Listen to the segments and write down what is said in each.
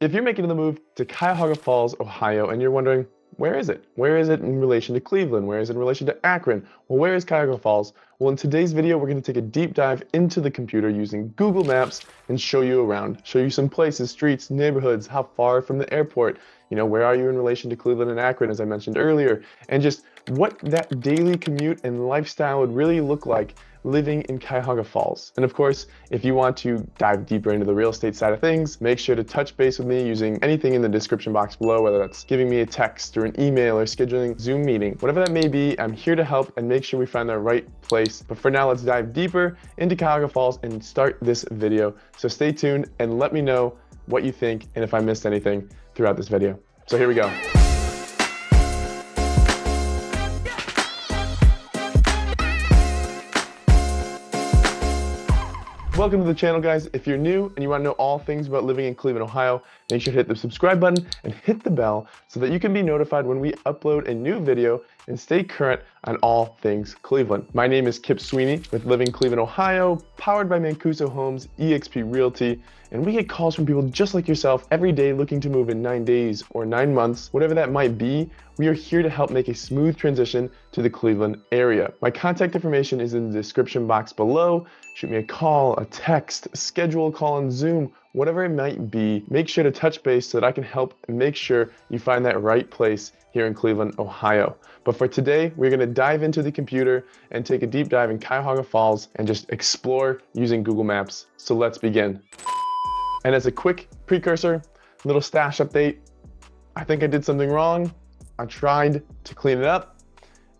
If you're making the move to Cuyahoga Falls, Ohio, and you're wondering, where is it? Where is it in relation to Cleveland? Where is it in relation to Akron? Well, where is Cuyahoga Falls? Well, in today's video, we're going to take a deep dive into the computer using Google Maps and show you around, show you some places, streets, neighborhoods, how far from the airport, where are you in relation to Cleveland and Akron, as I mentioned earlier, and just what that daily commute and lifestyle would really look like living in Cuyahoga Falls. And of course, if you want to dive deeper into the real estate side of things, make sure to touch base with me using anything in the description box below, whether that's giving me a text or an email or scheduling a Zoom meeting, whatever that may be. I'm here to help and make sure we find the right place. But for now, let's dive deeper into Cuyahoga Falls and start this video. So stay tuned and let me know what you think and if I missed anything throughout this video. So here we go. Welcome to the channel, guys. If you're new and you want to know all things about living in Cleveland, Ohio, make sure to hit the subscribe button and hit the bell so that you can be notified when we upload a new video and stay current on all things Cleveland. My name is Kip Sweeney with Living Cleveland, Ohio, powered by Mancuso Homes, eXp Realty, and we get calls from people just like yourself every day looking to move in 9 days or 9 months, whatever that might be. We are here to help make a smooth transition to the Cleveland area. My contact information is in the description box below. Shoot me a call, a text, schedule a call on Zoom, whatever it might be. Make sure to touch base so that I can help make sure you find that right place here in Cleveland, Ohio. But for today, we're going to dive into the computer and take a deep dive in Cuyahoga Falls and just explore using Google Maps. So let's begin. And as a quick precursor, little stash update, I think I did something wrong. I tried to clean it up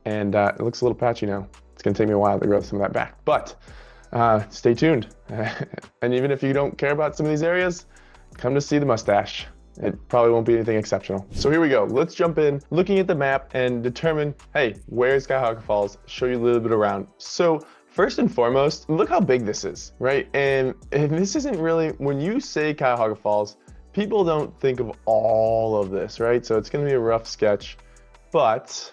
and it looks a little patchy now. It's going to take me a while to grow some of that back, but stay tuned. And even if you don't care about some of these areas, come to see the mustache. It probably won't be anything exceptional. So here we go. Let's jump in, looking at the map and determine, hey, where's Cuyahoga Falls? Show you a little bit around. So first and foremost, look how big this is, right? And this isn't really, when you say Cuyahoga Falls, people don't think of all of this, right? So it's gonna be a rough sketch, but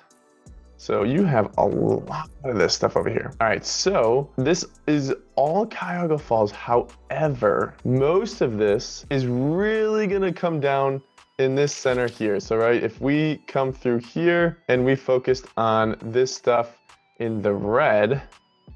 so you have a lot of this stuff over here. All right, so this is all Cuyahoga Falls. However, most of this is really gonna come down in this center here. So right, if we come through here and we focused on this stuff in the red,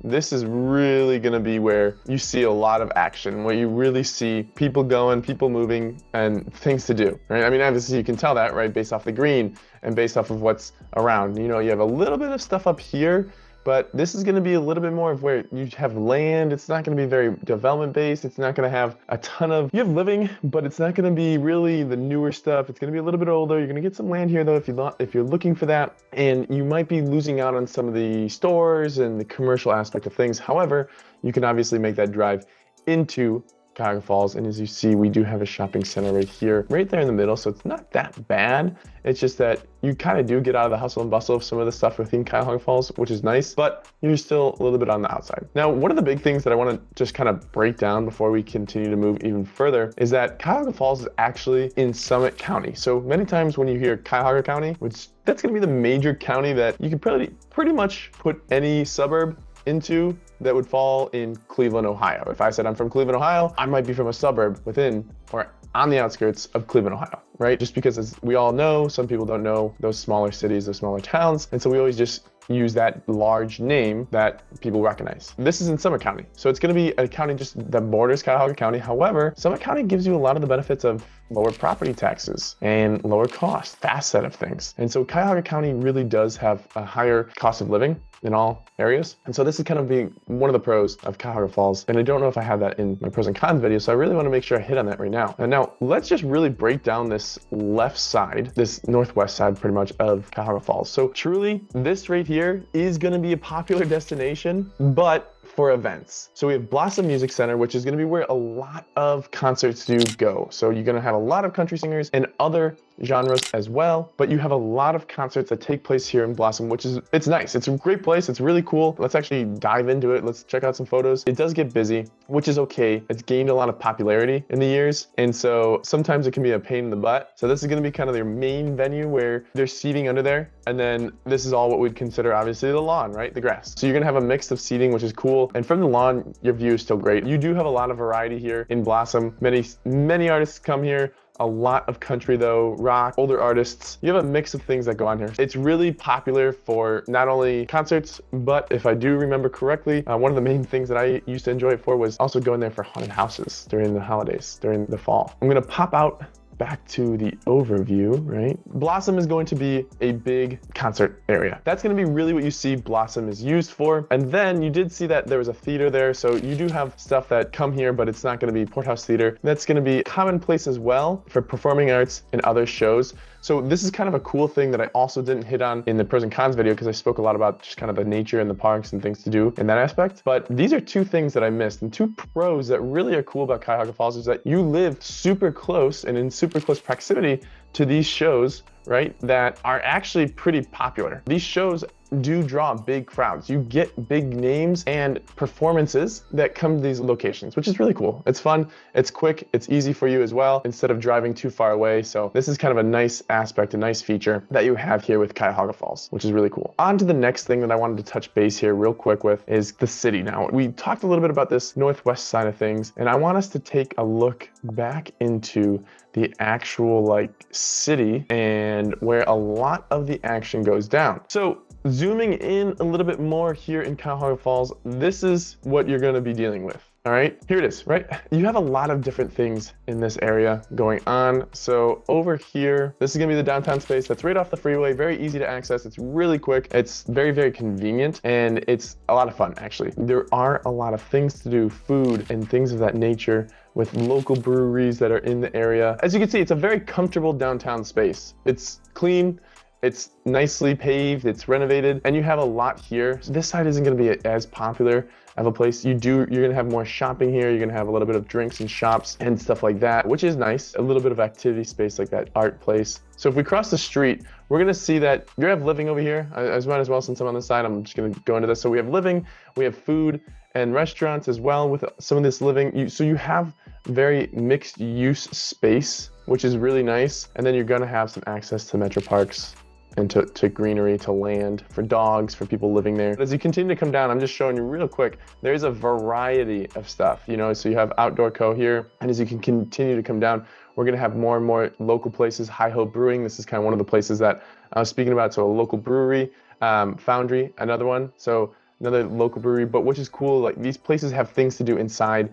this is really going to be where you see a lot of action, where you really see people going, people moving, and things to do, right? I mean, obviously you can tell that, right, based off the green and based off of what's around. You have a little bit of stuff up here, but this is going to be a little bit more of where you have land. It's not going to be very development based. It's not going to have a ton of, you have living, but it's not going to be really the newer stuff. It's going to be a little bit older. You're going to get some land here though if you're looking for that, and you might be losing out on some of the stores and the commercial aspect of things. However, you can obviously make that drive into Cuyahoga Falls, and as you see, we do have a shopping center right here, right there in the middle, so it's not that bad. It's just that you kind of do get out of the hustle and bustle of some of the stuff within Cuyahoga Falls, which is nice, but you're still a little bit on the outside. Now, one of the big things that I want to just kind of break down before we continue to move even further is that Cuyahoga Falls is actually in Summit County. So many times when you hear Cuyahoga County, that's going to be the major county that you can pretty much put any suburb into that would fall in Cleveland, Ohio. If I said I'm from Cleveland, Ohio, I might be from a suburb within or on the outskirts of Cleveland, Ohio, right? Just because, as we all know, some people don't know those smaller cities, those smaller towns, and so we always just use that large name that people recognize. This is in Summit County, so it's going to be a county just that borders Cuyahoga County. However, Summit County gives you a lot of the benefits of lower property taxes and lower cost, that set of things. And so Cuyahoga County really does have a higher cost of living in all areas. And so this is kind of being one of the pros of Cuyahoga Falls. And I don't know if I have that in my pros and cons video, so I really want to make sure I hit on that right now. And now let's just really break down this left side, this northwest side pretty much of Cuyahoga Falls. So truly, this right here is going to be a popular destination, but for events. So we have Blossom Music Center, which is going to be where a lot of concerts do go. So you're going to have a lot of country singers and other genres as well, but you have a lot of concerts that take place here in Blossom, it's nice. It's a great place. It's really cool. Let's actually dive into it. Let's check out some photos. It does get busy, which is okay. It's gained a lot of popularity in the years, and so sometimes it can be a pain in the butt. So this is going to be kind of their main venue where there's seating under there, and then this is all what we'd consider obviously the lawn, right? The grass. So you're going to have a mix of seating, which is cool, and from the lawn, your view is still great. You do have a lot of variety here in Blossom. Many artists come here. A lot of country though, rock, older artists. You have a mix of things that go on here. It's really popular for not only concerts, but if I do remember correctly, one of the main things that I used to enjoy it for was also going there for haunted houses during the holidays, during the fall. I'm gonna pop out back to the overview, right? Blossom is going to be a big concert area. That's going to be really what you see Blossom is used for. And then you did see that there was a theater there. So you do have stuff that come here, but it's not going to be Porthouse Theater. That's going to be commonplace as well for performing arts and other shows. So this is kind of a cool thing that I also didn't hit on in the pros and cons video, because I spoke a lot about just kind of the nature and the parks and things to do in that aspect. But these are two things that I missed, and two pros that really are cool about Cuyahoga Falls is that you live super close and in super close proximity to these shows, right, that are actually pretty popular. These shows do draw big crowds. You get big names and performances that come to these locations, which is really cool. It's fun, it's quick, it's easy for you as well, instead of driving too far away. So this is kind of a nice aspect, a nice feature that you have here with Cuyahoga Falls, which is really cool. On to the next thing that I wanted to touch base here real quick with is the city. Now, we talked a little bit about this northwest side of things, and I want us to take a look back into the actual city and where a lot of the action goes down. So zooming in a little bit more here in Cuyahoga Falls, this is what you're going to be dealing with. All right, here it is, right? You have a lot of different things in this area going on. So over here, this is gonna be the downtown space that's right off the freeway, very easy to access. It's really quick. It's very, very convenient, and it's a lot of fun, actually. There are a lot of things to do, food and things of that nature, with local breweries that are in the area. As you can see, it's a very comfortable downtown space. It's clean, it's nicely paved, it's renovated, and you have a lot here. So this side isn't gonna be as popular of a place. You're gonna have more shopping here. You're gonna have a little bit of drinks and shops and stuff like that, which is nice. A little bit of activity space like that art place. So if we cross the street, we're gonna see that you have living over here. I might as well, since I'm on this side, I'm just gonna go into this. So we have living, we have food and restaurants as well with some of this living. So you have very mixed use space, which is really nice. And then you're gonna have some access to metro parks and to greenery, to land, for dogs, for people living there. But as you continue to come down, I'm just showing you real quick, there's a variety of stuff, you know, so you have Outdoor Co here, and as you can continue to come down, we're gonna have more and more local places. Hi Ho Brewing, this is kind of one of the places that I was speaking about, so a local brewery, Foundry, another one, so another local brewery, but which is cool, like these places have things to do inside,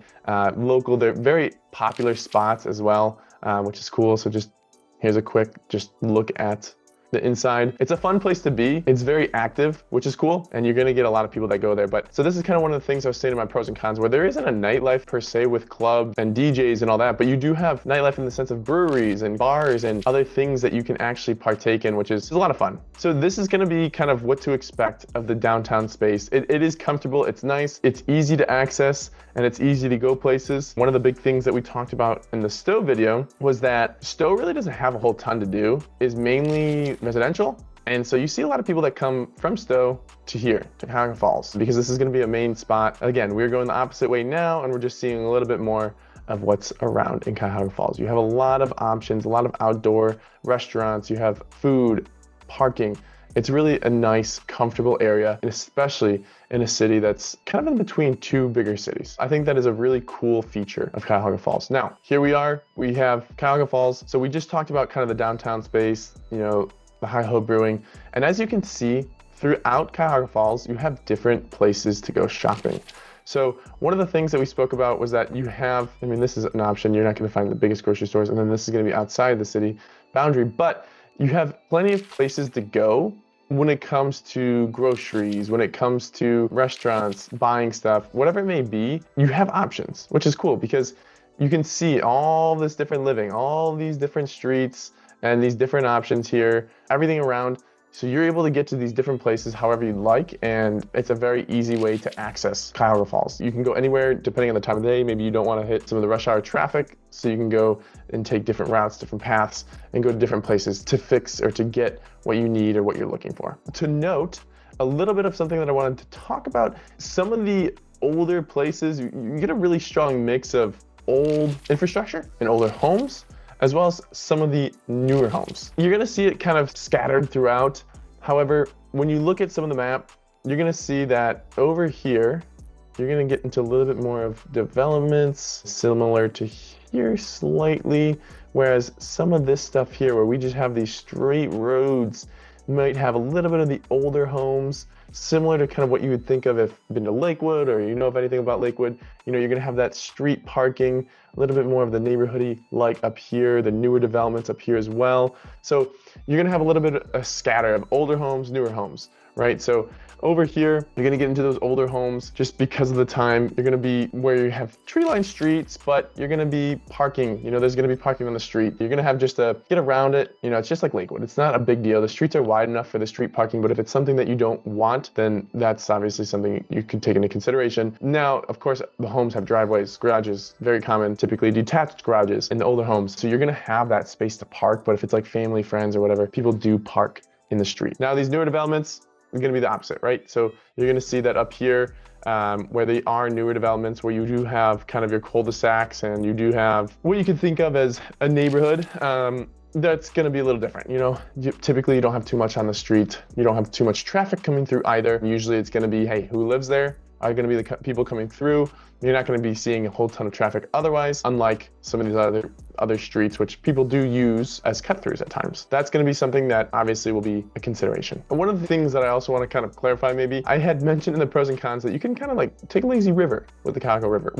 local, they're very popular spots as well, which is cool. So just, here's a quick, just look at the inside. It's a fun place to be. It's very active, which is cool, and you're gonna get a lot of people that go there. But so this is kind of one of the things I was saying in my pros and cons, where there isn't a nightlife per se with clubs and DJs and all that, but you do have nightlife in the sense of breweries and bars and other things that you can actually partake in, which is a lot of fun. So this is gonna be kind of what to expect of the downtown space. It is comfortable, it's nice, it's easy to access, and it's easy to go places. One of the big things that we talked about in the Stowe video was that Stowe really doesn't have a whole ton to do, is mainly residential. And so you see a lot of people that come from Stowe to here, to Cuyahoga Falls, because this is gonna be a main spot. Again, we're going the opposite way now, and we're just seeing a little bit more of what's around in Cuyahoga Falls. You have a lot of options, a lot of outdoor restaurants, you have food, parking. It's really a nice, comfortable area, and especially in a city that's kind of in between two bigger cities. I think that is a really cool feature of Cuyahoga Falls. Now, here we are, we have Cuyahoga Falls. So we just talked about kind of the downtown space, you know, the Hi Ho Brewing. And as you can see, throughout Cuyahoga Falls, you have different places to go shopping. So one of the things that we spoke about was that you have, I mean, this is an option, you're not gonna find the biggest grocery stores, and then this is gonna be outside the city boundary, but you have plenty of places to go when it comes to groceries, when it comes to restaurants, buying stuff, whatever it may be, you have options, which is cool because you can see all this different living, all these different streets and these different options here, everything around. So you're able to get to these different places however you'd like, and it's a very easy way to access Cuyahoga Falls. You can go anywhere depending on the time of day. Maybe you don't want to hit some of the rush hour traffic, so you can go and take different routes, different paths, and go to different places to fix or to get what you need or what you're looking for. To note, a little bit of something that I wanted to talk about, some of the older places, you get a really strong mix of old infrastructure and older homes, as well as some of the newer homes. You're gonna see it kind of scattered throughout. However, when you look at some of the map, you're gonna see that over here, you're gonna get into a little bit more of developments, similar to here slightly, Whereas some of this stuff here where we just have these straight roads might have a little bit of the older homes, similar to kind of what you would think of if you've been to Lakewood or you know of anything about Lakewood. You know, you're gonna have that street parking, a little bit more of the neighborhoody like up here, the newer developments up here as well. So you're gonna have a little bit of a scatter of older homes, newer homes, right? So over here, you're gonna get into those older homes just because of the time. You're gonna be where you have tree-lined streets, but you're gonna be parking. You know, there's gonna be parking on the street. You're gonna have just to get around it. You know, it's just like Lakewood. It's not a big deal. The streets are wide enough for the street parking, but if it's something that you don't want, then that's obviously something you could take into consideration. Now, of course, the homes have driveways, garages, very common, typically detached garages in the older homes. So you're gonna have that space to park, but if it's like family, friends, or whatever, people do park in the street. Now, these newer developments, going to be the opposite, right? So you're going to see that up here where they are newer developments, where you do have kind of your cul-de-sacs and you do have what you could think of as a neighborhood. That's going to be a little different. You know, typically you don't have too much on the street. You don't have too much traffic coming through either. Usually it's going to be, hey, who lives there? Are going to be the people coming through. You're not going to be seeing a whole ton of traffic otherwise, unlike some of these other streets, which people do use as cut-throughs at times. That's going to be something that obviously will be a consideration. And one of the things that I also want to kind of clarify, maybe, I had mentioned in the pros and cons that you can kind of like take a lazy river with the Cuyahoga River.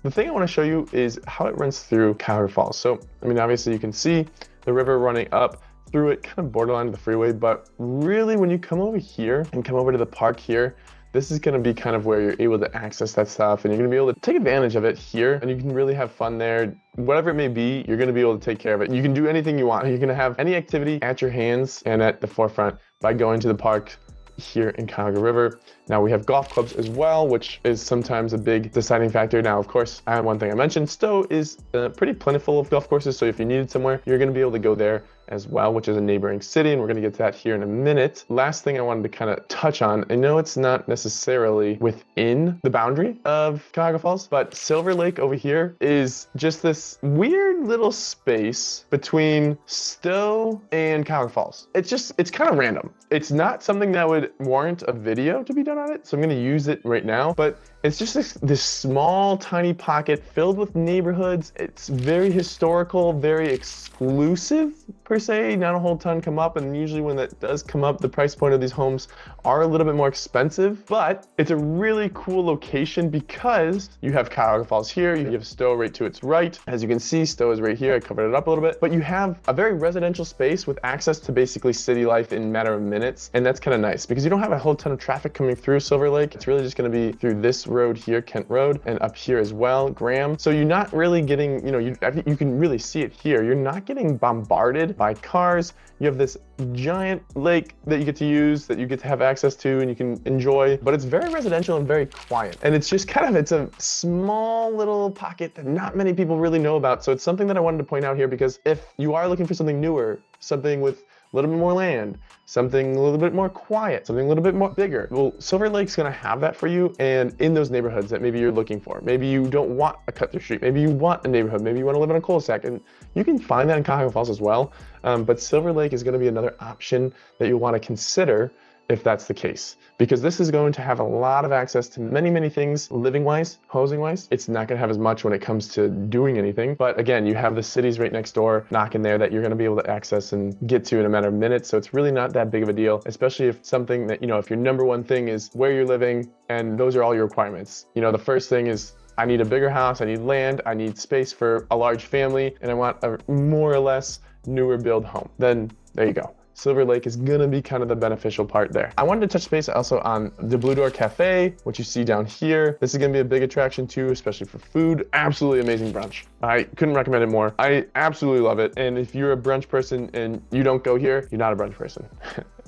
The thing I want to show you is how it runs through Cuyahoga Falls. So, I mean, obviously you can see the river running up through it, kind of borderline the freeway, but really when you come over here and come over to the park here, this is going to be kind of where you're able to access that stuff, and you're going to be able to take advantage of it here, and you can really have fun there. Whatever it may be, you're going to be able to take care of it. You can do anything you want. You're going to have any activity at your hands and at the forefront by going to the park here in Cuyahoga River. Now we have golf clubs as well, which is sometimes a big deciding factor. Now, of course, one thing I mentioned, Stowe is pretty plentiful of golf courses. So if you needed somewhere, you're going to be able to go there as well, which is a neighboring city. And we're going to get to that here in a minute. Last thing I wanted to kind of touch on, I know it's not necessarily within the boundary of Cuyahoga Falls, but Silver Lake over here is just this weird little space between Stowe and Cuyahoga Falls. It's kind of random. It's not something that would warrant a video to be done on it, so I'm going to use it right now, but it's just this small, tiny pocket filled with neighborhoods. It's very historical, very exclusive per se. Not a whole ton come up, and usually when that does come up, the price point of these homes are a little bit more expensive, but it's a really cool location because you have Cuyahoga Falls here, you have Stowe right to its right. As you can see, Stowe is right here. I covered it up a little bit, but you have a very residential space with access to basically city life in a matter of minutes, and that's kind of nice because you don't have a whole ton of traffic coming through Silver Lake. It's really just going to be through this road here, Kent Road, and up here as well, Graham. So you're not really getting, you can really see it here. You're not getting bombarded by cars. You have this giant lake that you get to use, that you get to have access to, and you can enjoy, but it's very residential and very quiet. And it's just kind of, it's a small little pocket that not many people really know about. So it's something that I wanted to point out here because if you are looking for something newer, something with a little bit more land, something a little bit more quiet, something a little bit more bigger, well, Silver Lake's gonna have that for you, and in those neighborhoods that maybe you're looking for. Maybe you don't want a cut-through street, maybe you want a neighborhood, maybe you wanna live in a cul-de-sac, and you can find that in Cuyahoga Falls as well, but Silver Lake is gonna be another option that you'll wanna consider if that's the case, because this is going to have a lot of access to many, many things living-wise, housing-wise. It's not going to have as much when it comes to doing anything, but again, you have the cities right next door knocking there that you're going to be able to access and get to in a matter of minutes, so it's really not that big of a deal, especially if something that, if your number one thing is where you're living and those are all your requirements. The first thing is, I need a bigger house, I need land, I need space for a large family, and I want a more or less newer build home. Then there you go. Silver Lake is gonna be kind of the beneficial part there. I wanted to touch base also on the Blue Door Cafe, which you see down here. This is gonna be a big attraction too, especially for food. Absolutely amazing brunch. I couldn't recommend it more. I absolutely love it. And if you're a brunch person and you don't go here, you're not a brunch person.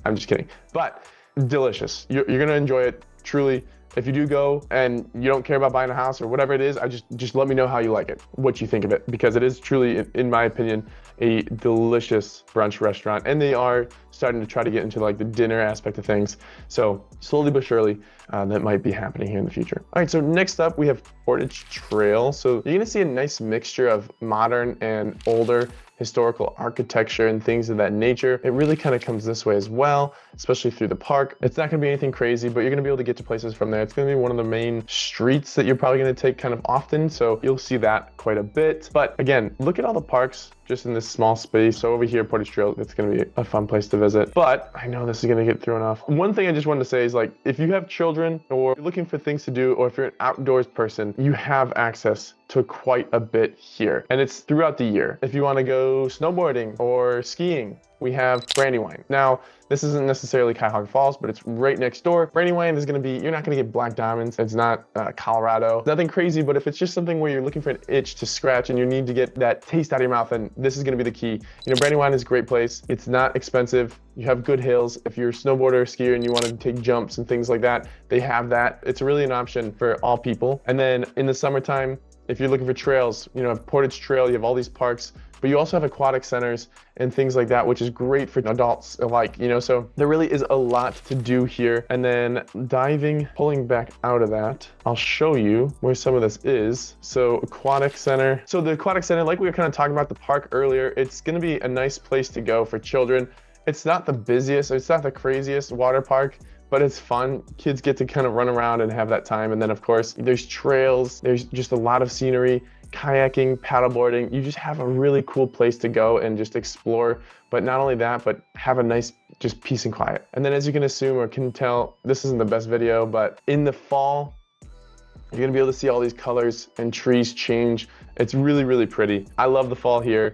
I'm just kidding. But delicious. You're gonna enjoy it, truly. If you do go and you don't care about buying a house or whatever it is, just let me know how you like it, what you think of it, because it is truly, in my opinion, a delicious brunch restaurant, and they are starting to try to get into like the dinner aspect of things. So slowly but surely, that might be happening here in the future. All right, so next up we have Portage Trail. So you're gonna see a nice mixture of modern and older historical architecture and things of that nature. It really kind of comes this way as well, especially through the park. It's not gonna be anything crazy, but you're gonna be able to get to places from there. It's gonna be one of the main streets that you're probably gonna take kind of often, so you'll see that quite a bit. But again, look at all the parks just in this small space. So over here, Portage Trail, it's gonna be a fun place to visit. But I know this is gonna get thrown off. One thing I just wanted to say is, like, if you have children or you're looking for things to do, or if you're an outdoors person, you have access to quite a bit here. And it's throughout the year. If you wanna go snowboarding or skiing, we have Brandywine. Now, this isn't necessarily Cuyahoga Falls, but it's right next door. Brandywine is gonna be, you're not gonna get black diamonds. It's not Colorado. Nothing crazy, but if it's just something where you're looking for an itch to scratch and you need to get that taste out of your mouth, then this is gonna be the key. You know, Brandywine is a great place. It's not expensive. You have good hills. If you're a snowboarder or skier and you want to take jumps and things like that, they have that. It's really an option for all people. And then in the summertime, if you're looking for trails, you know, Portage Trail, you have all these parks, but you also have aquatic centers and things like that, which is great for adults alike, you know, so there really is a lot to do here. And then pulling back out of that, I'll show you where some of this is. So aquatic center. So the aquatic center, like we were kind of talking about the park earlier, it's going to be a nice place to go for children. It's not the busiest, it's not the craziest water park, but it's fun. Kids get to kind of run around and have that time. And then of course, there's trails, there's just a lot of scenery, kayaking, paddleboarding. You just have a really cool place to go and just explore. But not only that, but have a nice just peace and quiet. And then as you can assume or can tell, this isn't the best video, but in the fall, you're gonna be able to see all these colors and trees change. It's really, really pretty. I love the fall here.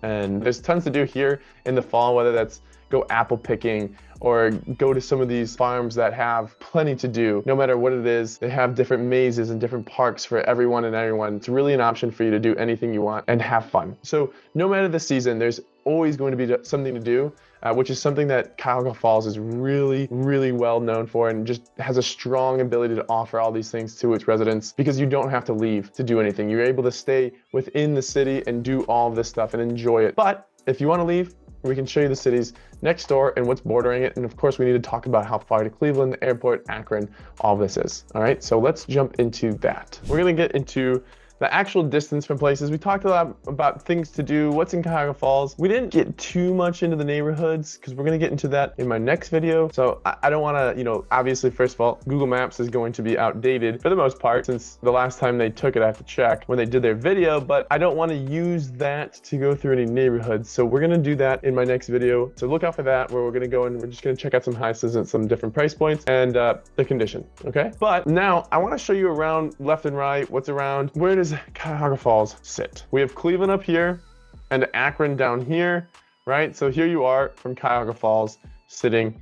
And there's tons to do here in the fall, whether that's go apple picking or go to some of these farms that have plenty to do. No matter what it is, they have different mazes and different parks for everyone and everyone. It's really an option for you to do anything you want and have fun. So no matter the season, there's always going to be something to do, which is something that Cuyahoga Falls is really, really well known for, and just has a strong ability to offer all these things to its residents, because you don't have to leave to do anything. You're able to stay within the city and do all of this stuff and enjoy it. But if you want to leave, we can show you the cities next door and what's bordering it. And of course, we need to talk about how far to Cleveland, the airport, Akron, all of this is. All right, so let's jump into that. We're gonna get into the actual distance from places. We talked a lot about things to do, what's in Cuyahoga Falls. We didn't get too much into the neighborhoods because we're gonna get into that in my next video. So I don't wanna, you know, obviously, first of all, Google Maps is going to be outdated for the most part, since the last time they took it, I have to check when they did their video, but I don't wanna use that to go through any neighborhoods. So we're gonna do that in my next video. So look out for that, where we're gonna go and we're just gonna check out some houses at some different price points and the condition, okay? But now I wanna show you around left and right, what's around. Where does Cuyahoga Falls sit? We have Cleveland up here and Akron down here, right? So here you are from Cuyahoga Falls sitting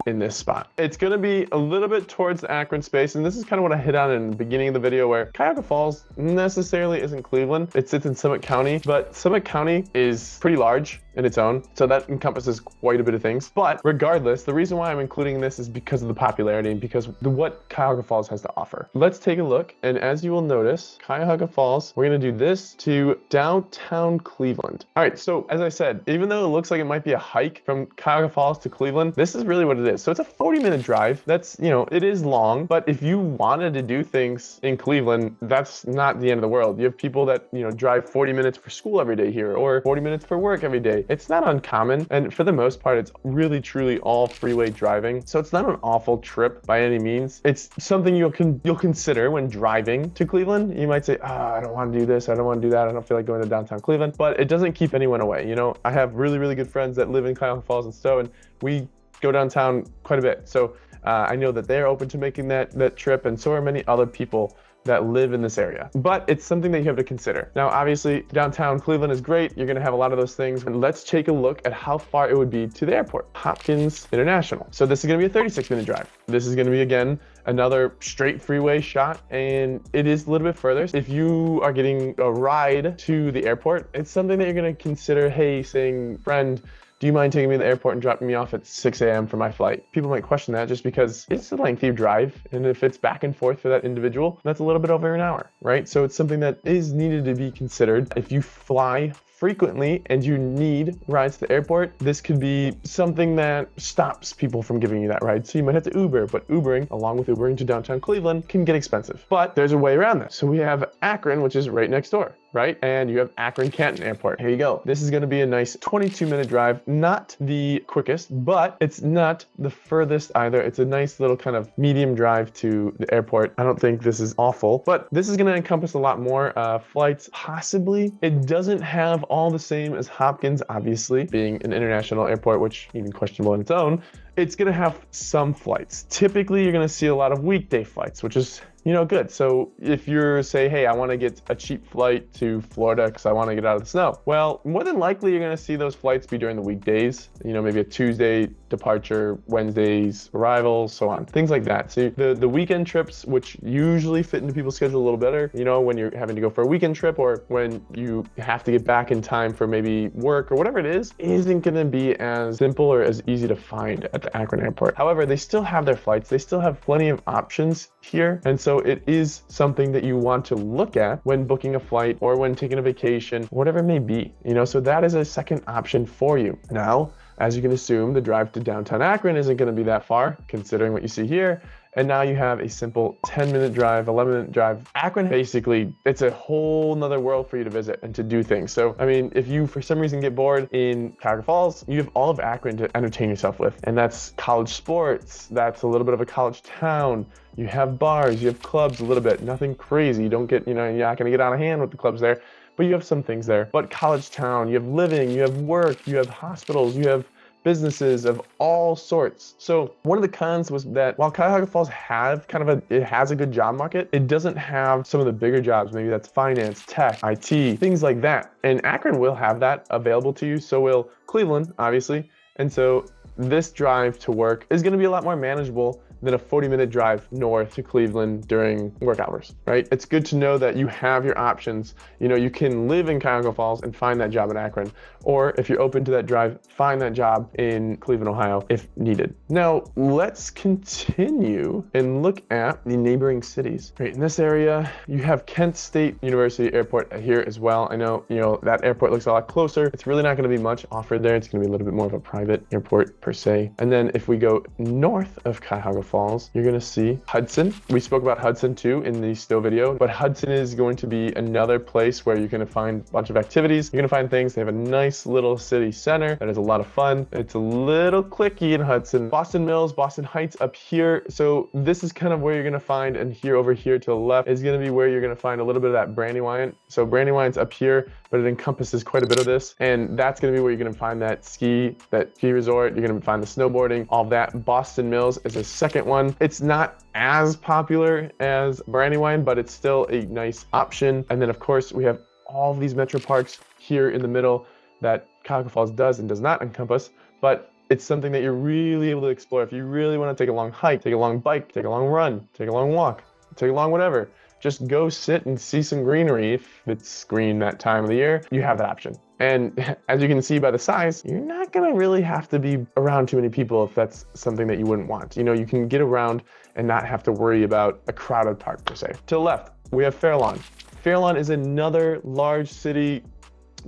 in this spot. It's gonna be a little bit towards the Akron space, and this is kind of what I hit on in the beginning of the video, where Cuyahoga Falls necessarily isn't Cleveland. It sits in Summit County, but Summit County is pretty large in its own, so that encompasses quite a bit of things. But regardless, the reason why I'm including this is because of the popularity and because of what Cuyahoga Falls has to offer. Let's take a look, and as you will notice, Cuyahoga Falls, we're gonna do this to downtown Cleveland. All right, so as I said, even though it looks like it might be a hike from Cuyahoga Falls to Cleveland, this is really what it is. So it's a 40-minute drive. That's, you know, it is long, but if you wanted to do things in Cleveland, that's not the end of the world. You have people that, you know, drive 40 minutes for school every day here, or 40 minutes for work every day. It's not uncommon, and for the most part, it's really, truly all freeway driving. So it's not an awful trip by any means. It's something you'll consider when driving to Cleveland. You might say, I don't want to do this, I don't want to do that, I don't feel like going to downtown Cleveland, but it doesn't keep anyone away. You know, I have really, really good friends that live in Cuyahoga Falls and Stowe, and we go downtown quite a bit. So I know that they're open to making that trip, and so are many other people that live in this area. But it's something that you have to consider. Now, obviously, downtown Cleveland is great. You're gonna have a lot of those things. And let's take a look at how far it would be to the airport, Hopkins International. So this is gonna be a 36-minute drive. This is gonna be, again, another straight freeway shot, and it is a little bit further. If you are getting a ride to the airport, it's something that you're gonna consider, hey, saying, friend, do you mind taking me to the airport and dropping me off at 6 a.m. for my flight? People might question that just because it's a lengthy drive. And if it's back and forth for that individual, that's a little bit over an hour, right? So it's something that is needed to be considered. If you fly frequently and you need rides to the airport, this could be something that stops people from giving you that ride. So you might have to Uber, but Ubering, along with Ubering to downtown Cleveland, can get expensive. But there's a way around this. So we have Akron, which is right next door. right? And you have Akron Canton Airport. Here you go. This is going to be a nice 22-minute drive. Not the quickest, but it's not the furthest either. It's a nice little kind of medium drive to the airport. I don't think this is awful, but this is going to encompass a lot more flights, possibly. It doesn't have all the same as Hopkins, obviously, being an international airport, which even questionable in its own. It's going to have some flights. Typically, you're going to see a lot of weekday flights, which is, you know, good. So if you're say, hey, I want to get a cheap flight to Florida because I want to get out of the snow. Well, more than likely, you're going to see those flights be during the weekdays, you know, maybe a Tuesday departure, Wednesdays arrival, so on, things like that. So the weekend trips, which usually fit into people's schedule a little better, you know, when you're having to go for a weekend trip or when you have to get back in time for maybe work or whatever it is, isn't going to be as simple or as easy to find at the Akron airport. However, they still have their flights. They still have plenty of options here. And so it is something that you want to look at when booking a flight or when taking a vacation, whatever it may be, you know, so that is a second option for you. Now, as you can assume, the drive to downtown Akron isn't going to be that far, considering what you see here. And now you have a simple 10-minute drive, 11-minute drive. Akron, basically, it's a whole nother world for you to visit and to do things. So, I mean, if you, for some reason, get bored in Cuyahoga Falls, you have all of Akron to entertain yourself with. And that's college sports. That's a little bit of a college town. You have bars, you have clubs a little bit, nothing crazy. You don't get, you know, you're not going to get out of hand with the clubs there, but you have some things there. But college town, you have living, you have work, you have hospitals, you have businesses of all sorts. So one of the cons was that while Cuyahoga Falls have kind of it has a good job market, it doesn't have some of the bigger jobs. Maybe that's finance, tech, IT, things like that. And Akron will have that available to you. So will Cleveland, obviously. And so this drive to work is going to be a lot more manageable than a 40-minute drive north to Cleveland during work hours, right? It's good to know that you have your options. You know, you can live in Cuyahoga Falls and find that job in Akron, or if you're open to that drive, find that job in Cleveland, Ohio, if needed. Now, let's continue and look at the neighboring cities. Right, in this area, you have Kent State University Airport here as well. I know, you know, that airport looks a lot closer. It's really not going to be much offered there. It's going to be a little bit more of a private airport per se. And then if we go north of Cuyahoga Falls, you're going to see Hudson. We spoke about Hudson too in the Stowe video, but Hudson is going to be another place where you're going to find a bunch of activities. You're going to find things. They have a nice little city center that is a lot of fun. It's a little cliquey in Hudson. Boston Mills, Boston Heights up here. So this is kind of where you're going to find, and here over here to the left is going to be where you're going to find a little bit of that Brandywine. So Brandywine's up here, but it encompasses quite a bit of this. And that's going to be where you're going to find that ski resort. You're going to find the snowboarding, all that. Boston Mills is a second one. It's not as popular as Brandywine, but it's still a nice option. And then of course we have all of these metro parks here in the middle that Cuyahoga Falls does and does not encompass, but it's something that you're really able to explore. If you really want to take a long hike, take a long bike, take a long run, take a long walk, take a long whatever, just go sit and see some greenery. If it's green that time of the year, you have that option. And as you can see by the size, you're not gonna really have to be around too many people if that's something that you wouldn't want. You know, you can get around and not have to worry about a crowded park per se. To the left, we have Fair Lawn. Fair Lawn is another large city,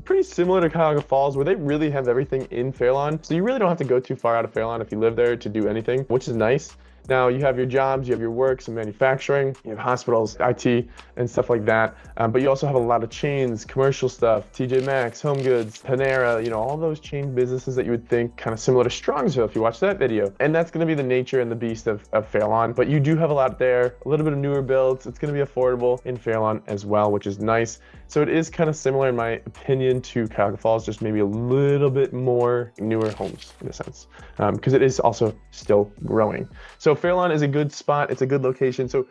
pretty similar to Cuyahoga Falls, where they really have everything in Fair Lawn. So you really don't have to go too far out of Fair Lawn if you live there to do anything, which is nice. Now you have your jobs, you have your work, some manufacturing, you have hospitals, IT, and stuff like that. But you also have a lot of chains, commercial stuff, TJ Maxx, Home Goods, Panera, you know, all those chain businesses that you would think kind of similar to Strongsville if you watch that video. And that's going to be the nature and the beast of Fair Lawn. But you do have a lot there, a little bit of newer builds. It's going to be affordable in Fair Lawn as well, which is nice. So it is kind of similar in my opinion to Cuyahoga Falls, just maybe a little bit more newer homes in a sense, because it is also still growing. So Fair Lawn is a good spot. It's a good location. So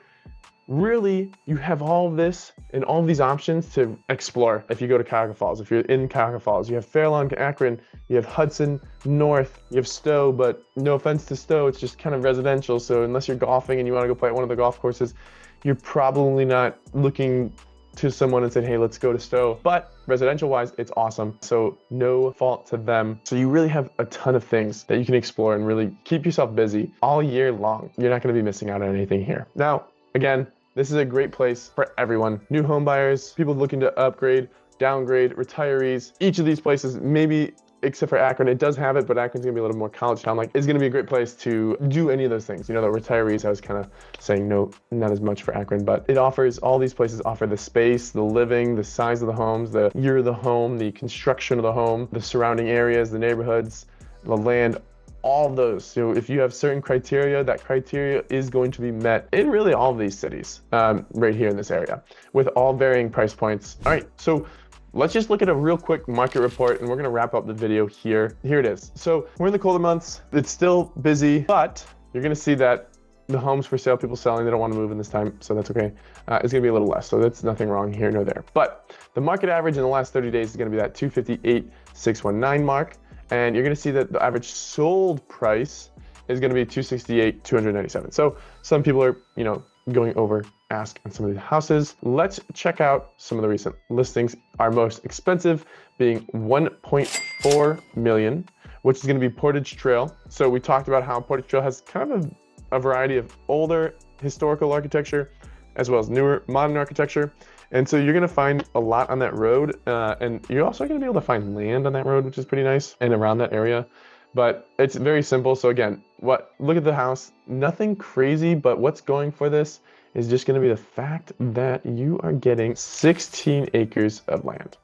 really, you have all of this and all of these options to explore if you go to Cuyahoga Falls. If you're in Cuyahoga Falls, you have Fair Lawn, Akron, you have Hudson, North, you have Stowe, but no offense to Stowe, it's just kind of residential. So unless you're golfing and you want to go play at one of the golf courses, you're probably not looking to someone and said, hey, let's go to Stowe. But residential wise, it's awesome. So no fault to them. So you really have a ton of things that you can explore and really keep yourself busy all year long. You're not going to be missing out on anything here. Now, again, this is a great place for everyone. New home buyers, people looking to upgrade, downgrade, retirees. Each of these places, maybe except for Akron. It does have it, but Akron's gonna be a little more college town. Like, it's gonna be a great place to do any of those things. You know, the retirees, I was kind of saying no, not as much for Akron, but it offers, all these places offer the space, the living, the size of the homes, the year of the home, the construction of the home, the surrounding areas, the neighborhoods, the land, all of those. So if you have certain criteria, that criteria is going to be met in really all of these cities, right here in this area, with all varying price points. All right, so let's just look at a real quick market report, and we're gonna wrap up the video here. Here it is. So we're in the colder months. It's still busy, but you're gonna see that the homes for sale, people selling, they don't want to move in this time, so that's okay. It's gonna be a little less, so that's nothing wrong here nor there. But the market average in the last 30 days is gonna be that 258,619 mark, and you're gonna see that the average sold price is gonna be 268,297. So some people are, you know, going over ask on some of these houses. Let's check out some of the recent listings. Our most expensive being 1.4 million, which is going to be Portage Trail. So we talked about how Portage Trail has kind of a variety of older historical architecture as well as newer modern architecture. And so you're going to find a lot on that road, and you're also going to be able to find land on that road, which is pretty nice, and around that area. But it's very simple. So again, look at the house, nothing crazy, but what's going for this is just going to be the fact that you are getting 16 acres of land,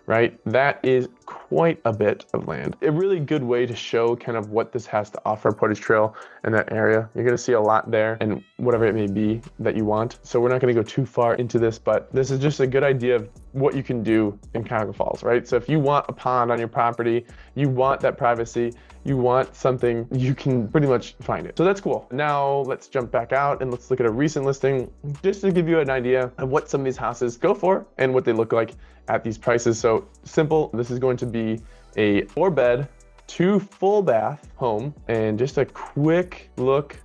right? That is quite a bit of land. A really good way to show kind of what this has to offer, Portage Trail in that area. You're going to see a lot there, and whatever it may be that you want. So we're not going to go too far into this, but this is just a good idea of what you can do in Cuyahoga Falls, right? So if you want a pond on your property, you want that privacy, you want something, you can pretty much find it. So that's cool. Now let's jump back out and let's look at a recent listing just to give you an idea of what some of these houses go for and what they look like at these prices. So simple, this is going to be a 4-bed, 2 full bath home, and just a quick look.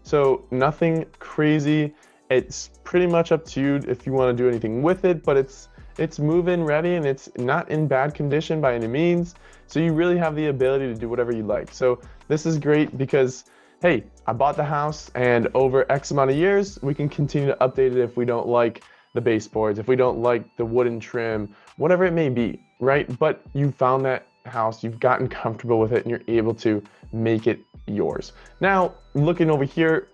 So nothing crazy. It's pretty much up to you if you want to do anything with it, but it's move-in ready and it's not in bad condition by any means. So you really have the ability to do whatever you like. So this is great because, hey, I bought the house, and over X amount of years, we can continue to update it if we don't like the baseboards, if we don't like the wooden trim, whatever it may be, right? But you found that house, you've gotten comfortable with it, and you're able to make it yours. Now, looking over here,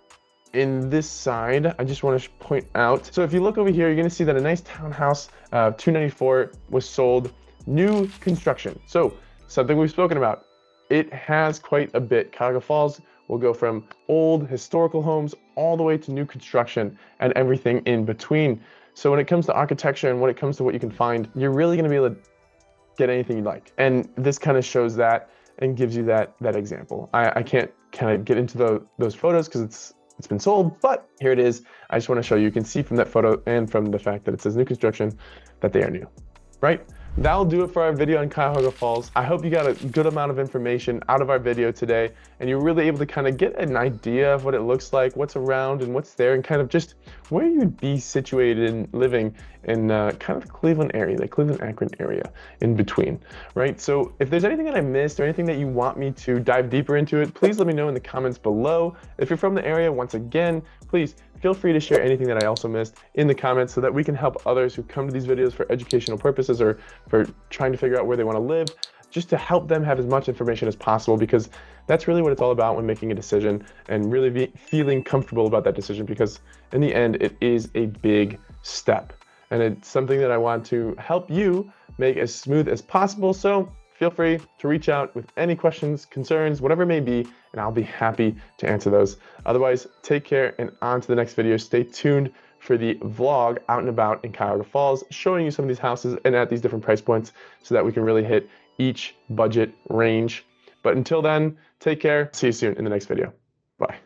in this side, I just want to point out, so if you look over here, you're going to see that a nice townhouse, 294, was sold, new construction. So something we've spoken about, it has quite a bit. Cuyahoga Falls will go from old historical homes all the way to new construction and everything in between. So when it comes to architecture and when it comes to what you can find, you're really going to be able to get anything you like. And this kind of shows that and gives you that example. I can't kind of get into those photos because it's been sold, but here it is. I just want to show you. You can see from that photo and from the fact that it says new construction that they are new, right? That'll do it for our video on Cuyahoga Falls. I hope you got a good amount of information out of our video today, and you're really able to kind of get an idea of what it looks like, what's around and what's there, and kind of just where you'd be situated and living in kind of the Cleveland area, the Cleveland-Akron area in between, right? So if there's anything that I missed or anything that you want me to dive deeper into it, please let me know in the comments below. If you're from the area, once again, please feel free to share anything that I also missed in the comments so that we can help others who come to these videos for educational purposes or for trying to figure out where they want to live, just to help them have as much information as possible, because that's really what it's all about when making a decision, and really feeling comfortable about that decision, because in the end, it is a big step. And it's something that I want to help you make as smooth as possible. So feel free to reach out with any questions, concerns, whatever it may be, and I'll be happy to answer those. Otherwise, take care and on to the next video. Stay tuned for the vlog out and about in Cuyahoga Falls, showing you some of these houses and at these different price points so that we can really hit each budget range. But until then, take care. See you soon in the next video. Bye.